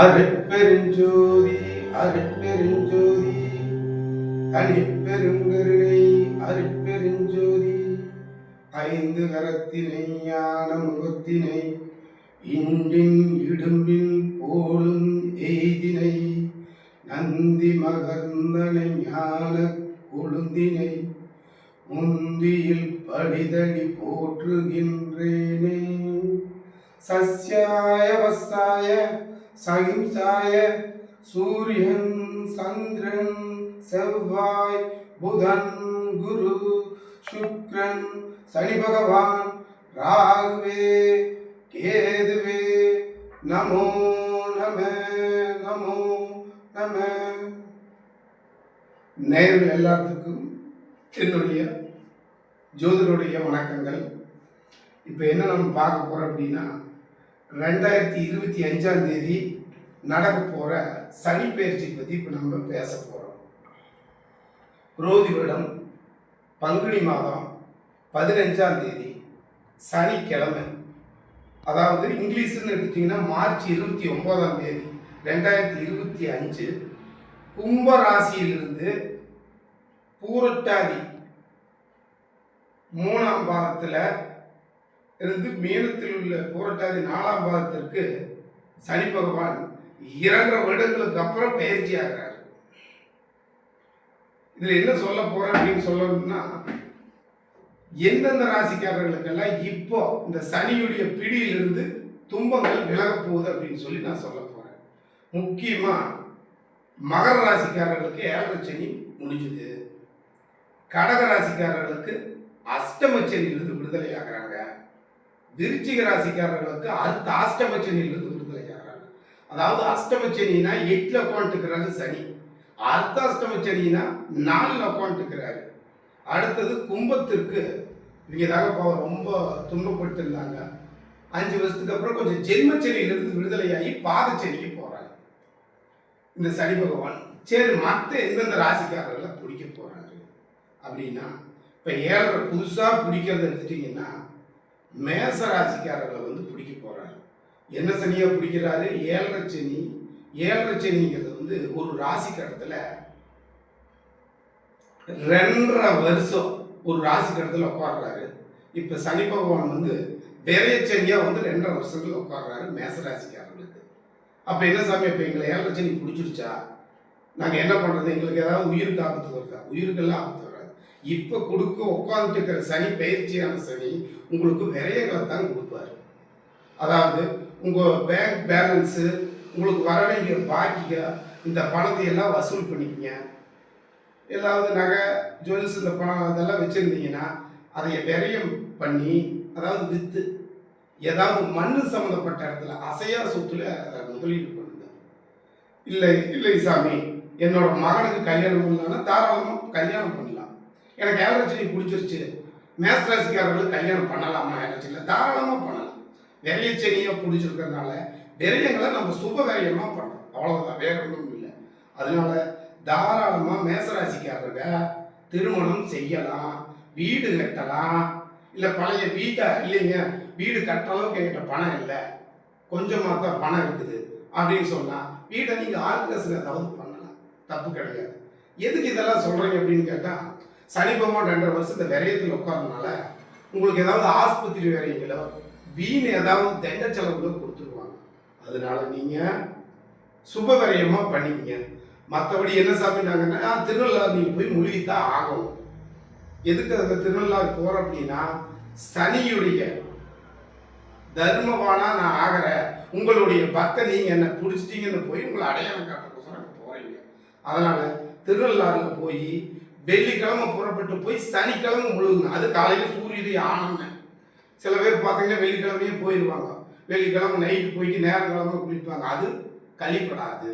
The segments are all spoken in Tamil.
அருட்பெருஞ்சோதி அருட்பெருஞ்சோதி தனிப்பெருங்கருணை அருட்பெருஞ்சோதி ஐந்து கரத்தினை ஞான முகத்தினை இன்றின் இடும்பின் போலும் எய்தினை நந்தி மகர்ந்தனை ஞான கொழுந்தினை முந்தியில் படிதடி போற்றுகின்றேனே. சஸ்யாய வஸ்தாய சகிம்சாய சூரியன் சந்திரன் செவ்வாய் புதன் குரு சுக்ரன் சனி பகவான் ராகுவே கேதுவே நமோ நம நமோ நம. நேயர்கள் எல்லாத்துக்கும் என்னுடைய ஜோதிடருடைய வணக்கங்கள். இப்போ என்ன நம்ம பார்க்க போகிறோம் அப்படின்னா 2025 நடக்க போகிற சனி பெயர்ச்சி பற்றி இப்போ நம்ம பேச போகிறோம். குரோதி வருடம் பங்குனி மாதம் 15 சனிக்கிழமை, அதாவது இங்கிலீஷ்னு எடுத்துட்டிங்கன்னா மார்ச் 29 2025 கும்ப ராசியிலிருந்து பூரட்டாதி 3ஆம் பாகத்தில் இருந்து மீனத்தில் உள்ள பூரட்டாதி 4ஆம் பாகத்திற்கு சனி பகவான் 2 வருடங்களுக்கு அப்புறம் பயிற்சி ஆகிறார். இதுல என்ன சொல்ல போறேன் அப்படின்னு சொல்லணும்னா, எந்தெந்த ராசிக்காரர்களுக்கெல்லாம் இப்போ இந்த சனியுடைய பிடியிலிருந்து துன்பங்கள் விலக போகுது அப்படின்னு சொல்லி நான் சொல்ல போறேன். முக்கியமா மகர ராசிக்காரர்களுக்கு 7 சனி முடிஞ்சுது. கடக ராசிக்காரர்களுக்கு அஷ்டமச்சனியிலிருந்து விடுதலை ஆகிறாங்க. விருச்சிக ராசிக்காரர்களுக்கு அடுத்த அஷ்டமச்சனியிலிருந்து விடுதலை ஆகிறாங்க. அதாவது அஷ்டமச்சனினா 8ல் உட்காந்துக்கிறாரு சனி, அடுத்த அஷ்டமச்சனினா 4ல் உட்காந்துக்கிறாரு. அடுத்தது கும்பத்திற்கு இவங்க தாங்க ரொம்ப துன்பப்பட்டு 5 வருஷத்துக்கு அப்புறம் கொஞ்சம் ஜென்மச்சனியிலிருந்து விடுதலையாகி பாதச்சனிக்கு போறாங்க இந்த சனி பகவான். சரி, மற்ற எந்தெந்த ராசிக்காரர்களை பிடிக்க போறாரு அப்படின்னா, இப்போ 7 புதுசாக பிடிக்கிறத எடுத்துட்டீங்கன்னா மேச ராசிக்காரர்களை பிடிக்க போறாரு. என்ன சனியா பிடிக்கிறாரு? 7 சனி. 7 சனிங்கிறது ஒரு ராசி கடத்துல 2.5 வருஷம் ஒரு ராசி கடத்துல உட்கார்றாரு. இப்ப சனி பகவான் விரைய சனியா 2.5 வருஷத்துல உட்கார்றாரு மேச ராசிக்காரர்களுக்கு. அப்ப என்ன சாமி, இப்ப எங்களை 7 சனி பிடிச்சிருச்சா, நாங்க என்ன பண்றது, எங்களுக்கு ஏதாவது உயிருக்கு ஆபத்து வருதா? உயிருக்கெல்லாம் ஆபத்து வராது. இப்ப கொடுக்க உட்கார்ந்துட்டு இருக்கிற சனி பயிற்சியான சனி உங்களுக்கு விரயங்களை தான் கொடுப்பாரு. அதாவது உங்க பேங்க் பேலன்ஸு, உங்களுக்கு வர வேண்டிய பாக்கிக, இந்த பணத்தை எல்லாம் வசூல் பண்ணிக்கங்க. ஏதாவது நகை ஜுவல்ஸ் இந்த பணம் அதெல்லாம் வச்சுருந்தீங்கன்னா அதை விரயம் பண்ணி, அதாவது விற்று ஏதாவது மண் சம்மந்தப்பட்ட இடத்துல அசையா சொத்துல அதை முதலீடு பண்ணுங்க. இல்லை சாமி, என்னோட மகனுக்கு கல்யாணம் பண்ணலான்னா தாராளமாக கல்யாணம் பண்ணலாம். எனக்கு 7 சனி பிடிச்சிருச்சு, மேசராசிக்காரர்களுக்கு கல்யாணம் பண்ணலாமா? 7 சனியில் தாராளமாக பண்ணலாம். விரைய சனியை பிடிச்சிருக்கிறதுனால விரயங்களை நம்ம சுப விரயமாக பண்ணுறோம், அவ்வளோதான், வேற ஒன்றும் இல்லை. அதனால தாராளமாக மேசராசிக்காரங்க திருமணம் செய்யலாம், வீடு கட்டலாம். இல்லை பழைய வீட்டை, இல்லைங்க வீடு கட்டுற அளவுக்கு என்கிட்ட பணம் இல்லை, கொஞ்சமாக தான் பணம் இருக்குது அப்படின்னு சொன்னால் வீட்டை நீங்கள் ஆல்ட்ரேஷன் ஏதாவது பண்ணலாம், தப்பு கிடையாது. எதுக்கு இதெல்லாம் சொல்கிறீங்க அப்படின்னு கேட்டால், சனி பகவான் 2.5 வருஷத்தை விரயத்தில் உட்கார்றதுனால உங்களுக்கு ஏதாவது ஆஸ்பத்திரி விரயங்களோ வீண் ஏதாவது தண்ட செலவுகளோ கொடுத்துருவாங்க. அதனால நீங்கள் சுப விரயமாக பண்ணிக்கங்க. மற்றபடி என்ன சாப்பிட்டாங்கன்னா, திருநள்ளாறு நீங்கள் போய் மூழ்கித்தான் ஆகணும். எதுக்கு அந்த திருநள்ளாறு போகிறோம் அப்படின்னா, சனியுடைய தர்மவானா நான் ஆகிறேன், உங்களுடைய பக்தை நீங்கள் என்ன பிடிச்சிட்டீங்கன்னு போய் உங்களை அடையாளம் காட்டுறதுக்கோசரம் போகிறீங்க. அதனால திருநள்ளாறுல போய் வெள்ளிக்கிழமை புறப்பட்டு போய் சனிக்கிழமை முழுகுங்க. அது காலையில் சூரிய ஆனந்த. சில பேர் பார்த்தீங்கன்னா வெள்ளிக்கிழமையே போயிடுவாங்க, வெள்ளிக்கிழமை நைட்டு போயிட்டு நேரங்கிழமை குளிப்பாங்க. அது கழிப்படாது.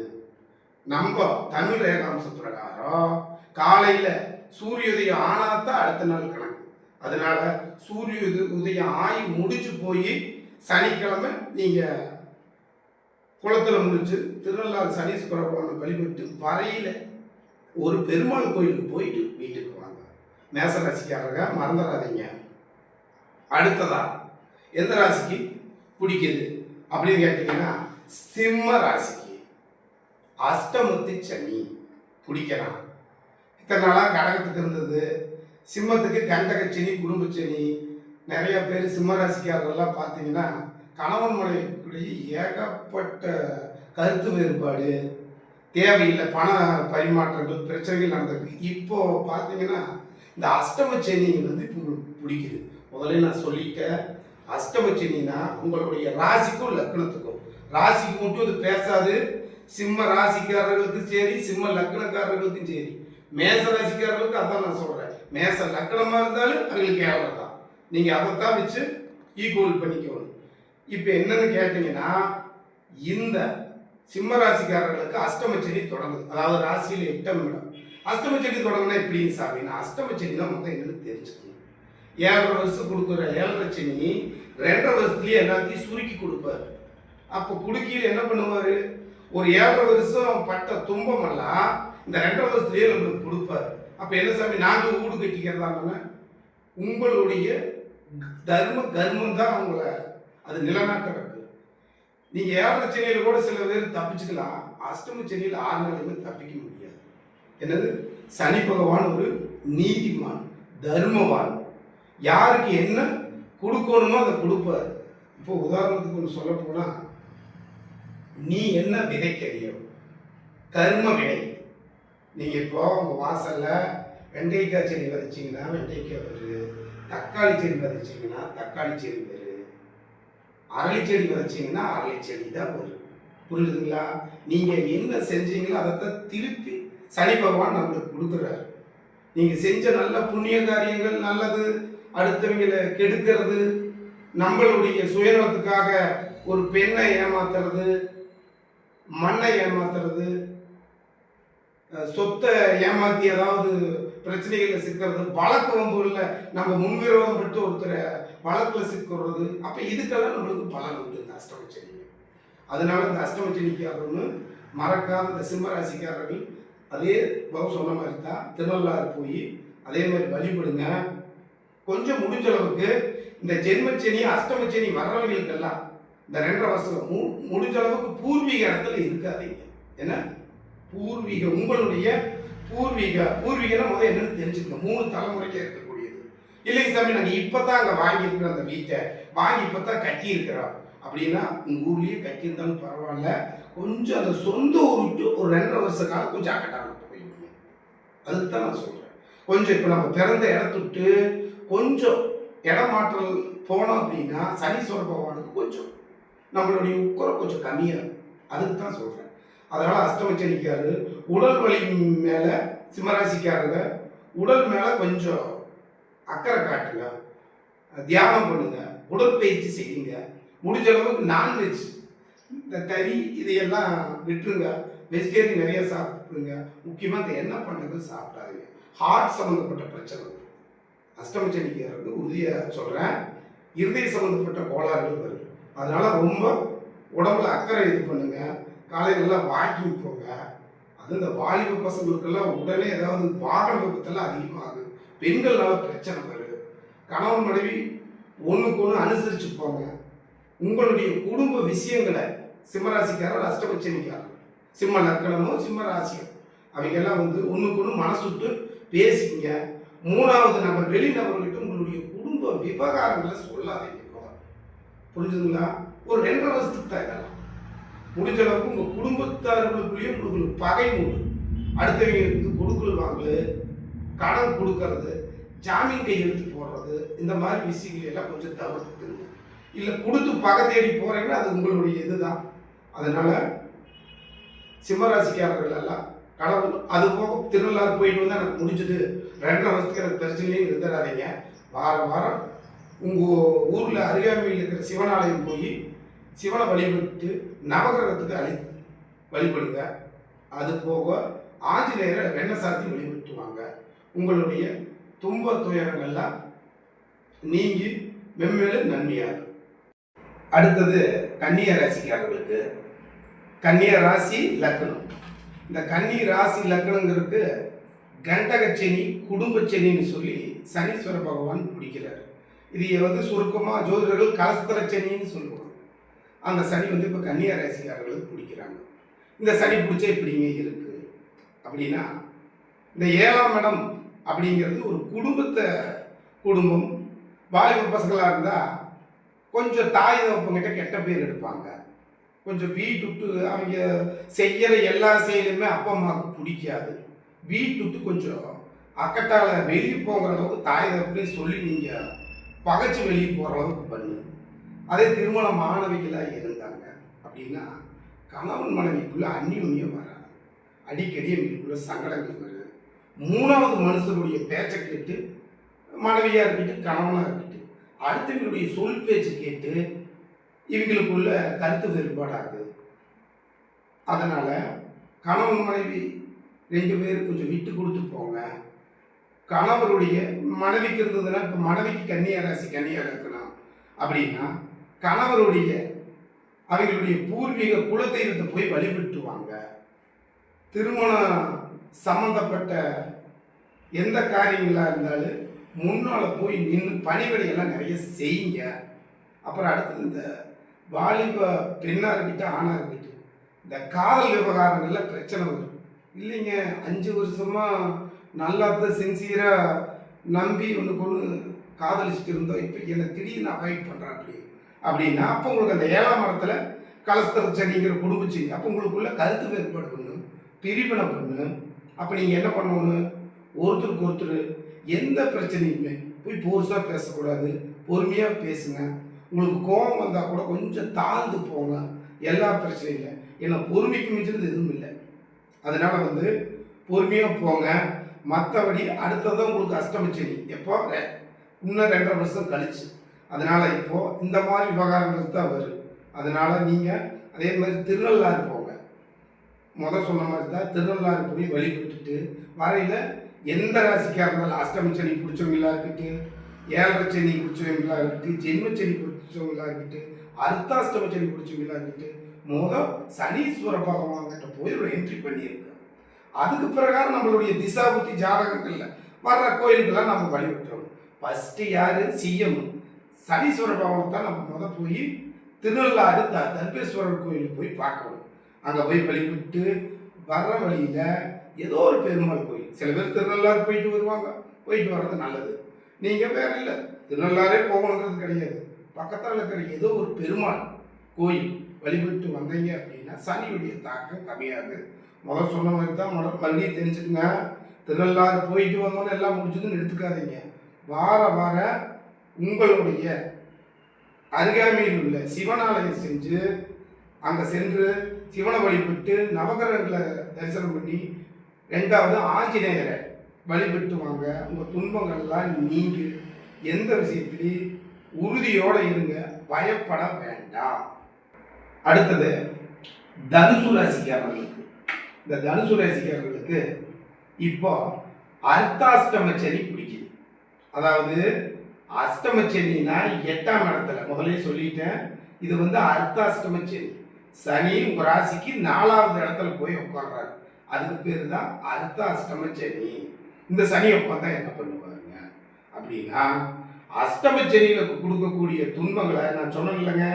நம்ம தமிழ் ரேகாம்ச பிரகாரம் காலையில் சூரியோதயம் ஆனாதான் அடுத்த நாள் கணக்கு. அதனால சூரிய உதயம் ஆகி முடிச்சு போய் சனிக்கிழமை நீங்கள் குளத்தில் முடிச்சு திருநள்ளாறு சனீஸ்வர பகவானை வழிபட்டு வரையில் ஒரு பெருமாள் கோயிலுக்கு போயிட்டு வீட்டுக்கு வாங்க. மேசராசிக்காரங்க மறந்துடாதீங்க. அடுத்ததா எந்த ராசிக்கு பிடிக்குது அப்படின்னு கேட்டீங்கன்னா, சிம்ம ராசிக்கு. அஷ்டமத்து சனி பிடிக்கிறான். இத்தனை நாளாக கடகத்துக்கு இருந்தது, சிம்மத்துக்கு கண்டகச்சனி, குடும்பச்சனி. நிறைய பேர் சிம்மராசிக்காரர்கள்லாம் பார்த்தீங்கன்னா கணவன் மனைவிக்குடைய ஏகப்பட்ட கருத்து வேறுபாடு, தேவையில்லை பண பரிமாற்றங்கள், பிரச்சனைகள் நடந்திருக்கு. இப்போ பார்த்தீங்கன்னா இந்த அஷ்டமச்சனி வந்து இப்போ உங்களுக்கு பிடிக்குது. முதல்ல நான் சொல்லிட்டேன், அஷ்டமச்சனின்னா உங்களுடைய ராசிக்கும் லக்னத்துக்கும், ராசிக்கு மட்டும் அது பேசாது. சிம்ம ராசிக்காரர்களுக்கும் சரி, சிம்ம லக்னக்காரர்களுக்கும் சரி, மேச ராசிக்காரர்களுக்கு அதான் நான் சொல்றேன். மேச லக்னமா இருந்தாலும் அவங்களுக்கு ஏழரை தான். நீங்க அதைத்தான் வச்சு ஈக்குவல் பண்ணிக்கணும். இப்போ என்னன்னு கேட்டீங்கன்னா, இந்த சிம்ம ராசிக்காரர்களுக்கு அஷ்டமச்சனி தொடங்குது. அதாவது ராசியில் 8ஆம் இடம் அஷ்டமச்சனி தொடங்கினா எப்படின்னு சாமின்னா, அஷ்டமச்சனி தான் முதல் என்னன்னு தெரிஞ்சுக்கணும். 7.5 வருஷம் கொடுக்குற 7.5 சனி 2.5 வருஷத்துலயே எல்லாத்தையும் சுருக்கி கொடுப்பாரு. அப்போ குடுக்கியில் என்ன பண்ணுவாரு, ஒரு 7.5 வருஷம் பட்ட துன்பம் எல்லாம் இந்த 2.5 வருஷத்துலயே நம்மளுக்கு கொடுப்பாரு. அப்ப என்ன சாமி, நாங்க வீடு கட்டிக்கிறதாங்க உங்களுடைய தர்ம கர்மம் தான் அவங்கள அது நிலநாட்ட வைக்கு. நீங்க 7.5 சனியில கூட சில பேர் தப்பிச்சுக்கலாம், அஷ்டம சனியில் 6 நாளையுமே தப்பிக்க முடியாது. என்னது, சனி பகவான் ஒரு நீதிமான், தர்மவான், யாருக்கு என்ன கொடுக்கணுமோ அதை கொடுப்பார். இப்போ உதாரணத்துக்கு ஒன்று சொல்ல போனா, நீ என்ன விதைக்கிறியோ கர்ம வினை. நீங்க இப்போ உங்க வாசல்ல வெண்டைக்காய் செடி விதைச்சிங்கன்னா வெண்டைக்காய் வருது, தக்காளி செடி விதைச்சிங்கன்னா தக்காளி செடி வருது, அரளி செடி விதைச்சிங்கன்னா அரளி செடி தான் வரும். புரியுதுங்களா? நீங்க என்ன செஞ்சீங்களோ அதைத்தான் திருப்பி சனி பகவான் நம்மளுக்கு கொடுக்குறாரு. நீங்க செஞ்ச நல்ல புண்ணிய காரியங்கள், நல்லது, அடுத்தவங்களை கெடுக்கிறது, நம்மளுடைய சுயநலத்துக்காக ஒரு பெண்ணை ஏமாத்துறது, மண்ணை ஏமாத்துறது, சொத்தை ஏமாத்தி ஏதாவது பிரச்சனைகளை சிக்கிறது, வழக்கு வம்புல நம்ம முன்விரோதம் பட்டு ஒருத்தரை வழக்குல சிக்கிறது. அப்ப இதுக்கெல்லாம் நம்மளுக்கு பலன் உண்டு இந்த அஷ்டமச்சனி. அதனால இந்த அஷ்டமச்சனிக்காரன்னு மறக்காத இந்த சிம்மராசிக்காரர்கள் அதே சொன்ன மாதிரி தான் திருநள்ளாறு போய் அதே மாதிரி வழிபடுங்க. கொஞ்சம் முடிஞ்ச அளவுக்கு இந்த ஜென்மச்சனி அஷ்டமச்சனி வர்றவங்களுக்கெல்லாம் இந்த 2.5 வருஷம் முடிஞ்ச அளவுக்கு பூர்வீக இடத்துல இருக்காதீங்க. என்ன பூர்வீக, உங்களுடைய பூர்வீகனா முதல் என்னன்னு தெரிஞ்சுக்கணும். 3 தலைமுறைக்கு இருக்கக்கூடியது. இல்லைங்க சாமி, நாங்கள் இப்பதான் அங்கே வாங்கியிருக்கிறோம், அந்த வீட்டை வாங்கி இப்பதான் கட்டி இருக்கிறோம் அப்படின்னா உங்க ஊர்லயே கட்டியிருந்தாலும் பரவாயில்ல, கொஞ்சம் அந்த சொந்த ஊர் விட்டு ஒரு 2.5 வருஷ காலம் கொஞ்சம் அக்கட்டான போயிடுங்க. அதுக்கு தான் நான் சொல்றேன். கொஞ்சம் இப்போ நம்ம பிறந்த இடத்த விட்டு கொஞ்சம் இடமாற்றல் போனோம் அப்படின்னா சனீஸ்வர பகவானுக்கு கொஞ்சம் நம்மளுடைய உக்கரம் கொஞ்சம் கம்மியாக, அதுக்கு தான் சொல்கிறேன். அதனால் அஷ்டமச்சனிக்காரு உடல் வலி மேலே, சிம்மராசிக்காரங்க உடல் மேலே கொஞ்சம் அக்கறை காட்டுங்க, தியானம் பண்ணுங்க, உடற்பயிற்சி செய்யுங்க. முடிஞ்ச அளவுக்கு நான்வெஜ், இந்த கறி இதையெல்லாம் விட்டுருங்க, வெஜிடேரியன் நிறைய சாப்பிடுங்க. முக்கியமாக இந்த எண்ணெய் பண்டங்கள் சாப்பிடாதீங்க. ஹார்ட் சம்மந்தப்பட்ட பிரச்சனை வரும். அஷ்டமச்சனிக்காரருக்கு உறுதியாக சொல்கிறேன், இருதய சம்மந்தப்பட்ட கோளாறுகள் வரும். அதனால ரொம்ப உடம்புல அக்கறை இது பண்ணுங்க. காலையில் நல்லா வாக்கிங் போங்க. அது இந்த வாலிப பசங்களுக்கெல்லாம் உடனே ஏதாவது வாகன விபத்தெல்லாம் அதிகமாகுது. பெண்கள்னால பிரச்சனை வருது. கணவன் மனைவி ஒன்றுக்கு ஒன்று அனுசரித்து போங்க. உங்களுடைய குடும்ப விஷயங்களை சிம்மராசிக்காரர், அஷ்டமச்சனிக்காரர், சிம்ம லக்கணமோ சிம்ம ராசியோ அவங்கெல்லாம் ஒன்றுக்கு ஒன்று மனசு விட்டு பேசிக்கங்க. 3வது நபர், வெளிநபர்கிட்ட உங்களுடைய குடும்ப விவகாரங்களை சொல்லாதீங்க. புரிஞ்சுதுங்களா? ஒரு 2.5 வருஷத்துக்கு தான் இதெல்லாம். முடிஞ்ச அளவுக்கு உங்க குடும்பத்தார்களுக்குள்ளேயும் உங்களுக்கு பகை உண்டு. அடுத்தவங்க கொடுக்கல் வாங்கல், கடன் கொடுக்கறது, ஜாமீன் கையெழுத்து போடுறது, இந்த மாதிரி விஷயங்கள் எல்லாம் கொஞ்சம் தவிர்த்துங்க. இல்லை கொடுத்து பகை தேடி போறீங்கன்னா அது உங்களுடைய இதுதான். அதனால சிம்மராசிக்காரர்கள் எல்லாம் கடவுள், அது போக திருநள்ளாறு போயிட்டு வந்து எனக்கு முடிஞ்சது 2.5 வருஷத்துக்கு எனக்கு பிரச்சனையும் இருந்துடாதீங்க. வாரம் வாரம் உங்கள் ஊரில் அருகாமையில் இருக்கிற சிவனாலயம் போய் சிவனை வழிபட்டு நவகிரகத்துக்கு வழிபடுங்க. அது போக ஆஞ்சநேயரை வெண்ணெய் சாத்தி வழிபட்டு வாங்க. உங்களுடைய துன்ப துயரங்கள்லாம் நீங்கி மென்மேலும் நன்மையாக. அடுத்தது கன்னிய ராசிக்காரர்களுக்கு, கன்னிய ராசி லக்னம். இந்த கன்னி ராசி லக்னங்கிறதுக்கு கண்டகச்சனி, குடும்பச்சனின்னு சொல்லி சனீஸ்வர பகவான் பிடிக்கிறார். இது சுருக்கமாக ஜோதிடர்கள் கலஸ்தர சனின்னு சொல்லுவாங்க. அந்த சனி இப்போ கன்னியா ராசிக்காரர்களுக்கு பிடிக்கிறாங்க. இந்த சனி பிடிச்ச இப்படிங்க இருக்கு அப்படின்னா, இந்த 7ஆம் இடம் அப்படிங்கிறது ஒரு குடும்பம் வாலிப பசங்களாக இருந்தால் கொஞ்சம் தாய் தகப்பங்கிட்ட கெட்ட பேர் எடுப்பாங்க. கொஞ்சம் வீட்டுட்டு அவங்க செய்கிற எல்லா செயலுமே அப்பா அம்மாவுக்கு பிடிக்காது. வீட்டுட்டு கொஞ்சம் அக்கட்டால வெளியே போகிற அளவுக்கு தாய் தகப்பனையும் சொல்லி நீங்கள் பகைச்சு வெளியே போகிற அளவுக்கு பண்ணு. அதே திருமண மாணவிகளாக இருந்தாங்க அப்படின்னா கணவன் மனைவிக்குள்ளே அந்நியுன்யம் வராது. அடிக்கடி அவங்களுக்குள்ள சங்கடங்கள் வருது. 3வது மனுஷனுடைய பேச்சை கேட்டு மனைவியாக இருக்கட்டும் கணவனாக இருக்கட்டும் அடுத்தவங்களுடைய சொல் பேச்சு கேட்டு இவங்களுக்குள்ள கருத்து வேறுபாடாகுது. அதனால் கணவன் மனைவி 2 பேரும் கொஞ்சம் விட்டு கொடுத்து போங்க. கணவருடைய மனைவிக்கு இருந்ததுன்னா இப்போ மனைவிக்கு கன்னியா ராசி கன்னியாக இருக்கணும் அப்படின்னா கணவருடைய அவங்களுடைய பூர்வீக குலதெய்வத்தை போய் வழிபட்டுவாங்க. திருமணம் சம்பந்தப்பட்ட எந்த காரியங்களாக இருந்தாலும் முன்னால் போய் நின்று பணிவிடையெல்லாம் நிறைய செய்யுங்க. அப்புறம் அடுத்தது இந்த வாலிப பெண்ணாக இருக்கட்டும் ஆணாக இருக்கட்டும் இந்த காதல் விவகாரங்களில் பிரச்சனை வரும். இல்லைங்க 5 வருஷமாக நல்லா தான் சின்சியராக நம்பி ஒன்று காதலிச்சுட்டு இருந்தோம், இப்போ என்னை திடீர்னு அவாய்ட் பண்ணுறான் அப்படின்னா அப்போ உங்களுக்கு அந்த 7ஆம் இடத்துல கலஸ்தர சனிங்கிற குடும்பச்சிங்க. அப்போ உங்களுக்குள்ள கருத்து வேறுபாடு பண்ணு, பிரிவினை பண்ணு. அப்போ நீங்கள் என்ன பண்ணணும், ஒருத்தருக்கு ஒருத்தர் எந்த பிரச்சனையுமே போய் போர்ஸாக பேசக்கூடாது, பொறுமையாக பேசுங்க. உங்களுக்கு கோபம் வந்தால் கூட கொஞ்சம் தாழ்ந்து போங்க. எல்லா பிரச்சனையும் இல்லை, ஏன்னா பொறுமைக்கு மிஞ்சது எதுவும் இல்லை. அதனால் பொறுமையாக போங்க. மற்றபடி அடுத்ததான் உங்களுக்கு அஷ்டமச்சனி எப்போ இன்னும் 2.5 வருஷம் கழிச்சு. அதனால் இப்போது இந்த மாதிரி விவகாரங்கள் தான் வரும். அதனால் நீங்கள் அதே மாதிரி திருநள்ளாறு போங்க. சொன்ன மாதிரி தான் திருநள்ளாறு போய் வழிபட்டுட்டு வரையில் எந்த ராசிக்காக இருந்தாலும் அஷ்டமச்சனி பிடிச்சவங்களா இருக்கட்டும், 7.5 சனி பிடிச்சவங்களா இருக்கட்டும், ஜென்மச்சனி பிடிச்சவங்களா இருக்கட்டும், அர்த்தாஷ்டமச்சனி பிடிச்சவங்களா இருக்கட்டும், சனீஸ்வர பகவான்கிட்ட போய் ஒரு என்ட்ரி பண்ணியிருக்கு. அதுக்கு பிரகாரம் நம்மளுடைய திசா புத்தி ஜாதகங்கள்ல வர்ற கோயிலுக்கெல்லாம் நம்ம வழிபட்டுறோம். ஃபஸ்ட்டு யார் சிஎம் சனீஸ்வர பகவானை தான் நம்ம போய் திருநள்ளாறு தர்பேஸ்வரர் கோயிலுக்கு போய் பார்க்கணும். அங்கே போய் வழிபட்டு வர்ற வழியில் ஏதோ ஒரு பெருமாள் கோயில், சில பேர் திருநள்ளாறு போயிட்டு வருவாங்க, போயிட்டு வர்றது நல்லது. நீங்கள் வேற இல்லை திருநள்ளாறே போகணுங்கிறது கிடையாது, பக்கத்தில் இருக்கிற ஏதோ ஒரு பெருமாள் கோயில் வழிபட்டு வந்தீங்க அப்படின்னா சனியுடைய தாக்கம் கம்மியாகுது. சொன்ன மாதிரி தான் மறுபடியும் தெரிஞ்சுக்குங்க. திருநள்ளாறு போயிட்டு வந்தோன்னு எல்லாம் முடிச்சதுன்னு எடுத்துக்காதீங்க. வார உங்களுடைய அருகாமையில் உள்ள சிவனாலயம் செஞ்சு அங்கே சென்று சிவனை வழிபட்டு நவகிரகங்களை தரிசனம் பண்ணி 2வது ஆஞ்சநேயரை வழிபட்டு வாங்க. உங்கள் துன்பங்கள்லாம் நீங்க எந்த விஷயத்திலையும் உறுதியோடு இருங்க, பயப்பட வேண்டாம். அடுத்தது தனுசு ராசிக்காரர்களுக்கு. இந்த தனுசு ராசிக்காரர்களுக்கு இப்போ அர்த்தாஷ்டமச்சனி பிடிக்குது. அதாவது அஷ்டமச்சனின்னா 8ஆம் இடத்துல முதலே சொல்லிட்டேன். இது அர்த்தாஷ்டமச்சனி. சனி உங்க ராசிக்கு 4வது இடத்துல போய் உட்கார்றாரு. அதுக்கு பேர் தான் அர்த்தாஷ்டமச்சனி. இந்த சனி உட்காந்தா என்ன பண்ணுவாருங்க அப்படின்னா அஷ்டமச்சனியில கொடுக்கக்கூடிய துன்பங்களை நான் சொன்னேன் இல்லைங்க,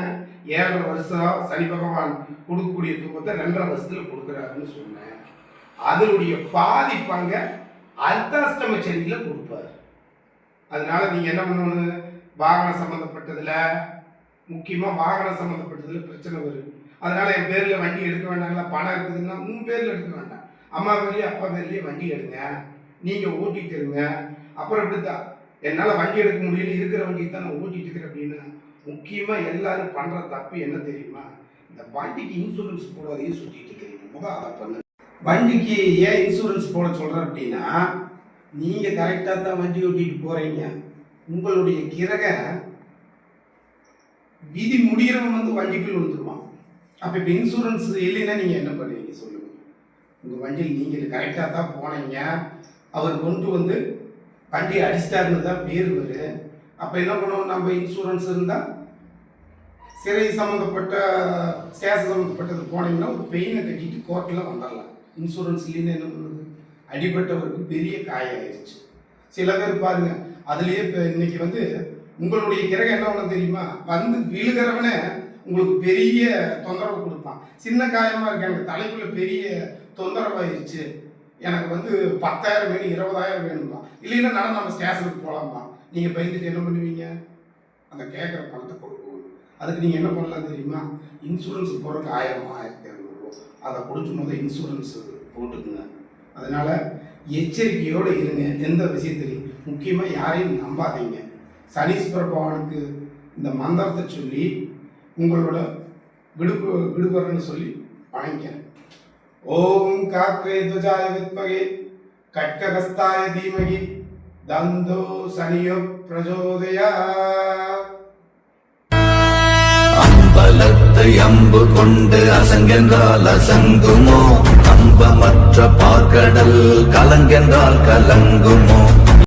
7.5 வருஷம் சனி பகவான் கொடுக்கக்கூடிய துன்பத்தை 2.5 வருஷத்துல கொடுக்குறாருன்னு சொன்னேன். அதனுடைய பாதி பங்க அர்த்தாஷ்டமச்சனியில கொடுப்பாரு. அதனால நீங்க என்ன பண்ணணும், வாகனம் சம்பந்தப்பட்டதுல முக்கியமா வாகனம் சம்பந்தப்பட்டதுல பிரச்சனை வரும். அதனால என் பேர்ல வண்டி எடுக்க வேண்டாங்களா, பணம் இருக்குதுன்னா உன் பேர்ல எடுக்க வேண்டாம், அம்மா பேர்லயே அப்பா பேர்லயே வண்டி எடுங்க, நீங்க ஓட்டிட்டு இருங்க. அப்புறம் இப்படித்தான் என்னால் வண்டி எடுக்க முடியல, இருக்கிற வண்டியை தான் நான் ஓட்டிட்டு இருக்கிறேன் அப்படின்னா முக்கியமாக எல்லாரும் பண்ணுற தப்பு என்ன தெரியுமா, இந்த வண்டிக்கு இன்சூரன்ஸ் போடாதையே சுற்றிட்டு இருக்கிறீங்க. அதை பண்ணு. வண்டிக்கு ஏன் இன்சூரன்ஸ் போட சொல்கிறேன் அப்படின்னா நீங்கள் கரெக்டாக தான் வண்டி ஓட்டிட்டு போகிறீங்க. உங்களுடைய கிரக விதி முடிகிறவன் வண்டிக்குள் வந்துடுவான். அப்போ இப்போ இன்சூரன்ஸ் இல்லைன்னா நீங்கள் என்ன பண்ணுவீங்க சொல்லுங்கள். உங்கள் வண்டியில் நீங்கள் கரெக்டாக தான் போனீங்க, அவர் கொண்டு வண்டி அடிச்சிட்டாருன்னு தான் பேர் வரும். அப்போ என்ன பண்ணுவோம், நம்ம இன்சூரன்ஸ் இருந்தால் சிறை சம்மந்தப்பட்ட ஸ்டேஷன் சம்மந்தப்பட்டது போனீங்கன்னா ஒரு பெயினை கட்டிட்டு கோர்ட்டில் வந்துடலாம். இன்சூரன்ஸ் இல்லைன்னு என்ன பண்ணுறது, அடிபட்டவருக்கு பெரிய காயாயிருச்சு. சில பேர் பாருங்க அதுலேயே இப்போ இன்னைக்கு உங்களுடைய கிரகம் என்ன பண்ண தெரியுமா, விழுகிறவனே உங்களுக்கு பெரிய தொந்தரவு கொடுப்பான். சின்ன காயமாக இருக்கு, எனக்கு தலைக்குள்ள பெரிய தொந்தரவாயிருச்சு, எனக்கு வந்து 10,000 வேணும் 20,000 வேணும்பா, இல்லைன்னா நம்ம ஸ்டேஷனுக்கு போகலாம்பா. நீங்கள் பயந்துட்டு என்ன பண்ணுவீங்க? அந்த கேட்குற பணத்தை கொடுக்கணும். அதுக்கு நீங்கள் என்ன பண்ணலாம் தெரியுமா? இன்சூரன்ஸ் போடுறதுக்கு 1000 1200 அதை கொடுக்கும் போது இன்சூரன்ஸ் போட்டுக்குங்க. அதனால் எச்சரிக்கையோடு இருங்க. எந்த விஷயத்துலையும் முக்கியமாக யாரையும் நம்பாதீங்க. சனீஸ்வர பகவானுக்கு இந்த மந்திரத்தை சொல்லி உங்களோட விடுபடுன்னு சொல்லி வணங்கிக்கிறேன். ஓம் காக்கை துவஜாய வித்மகே கட்ககஸ்தாய தீமகி தந்தோ சனியோ பிரஜோதயா. அம்பலத்தை அம்பு கொண்டு அசங்கென்றால் அசங்குமோ, அம்பமற்ற பார்க்கடல் கலங்கென்றால் கலங்குமோ.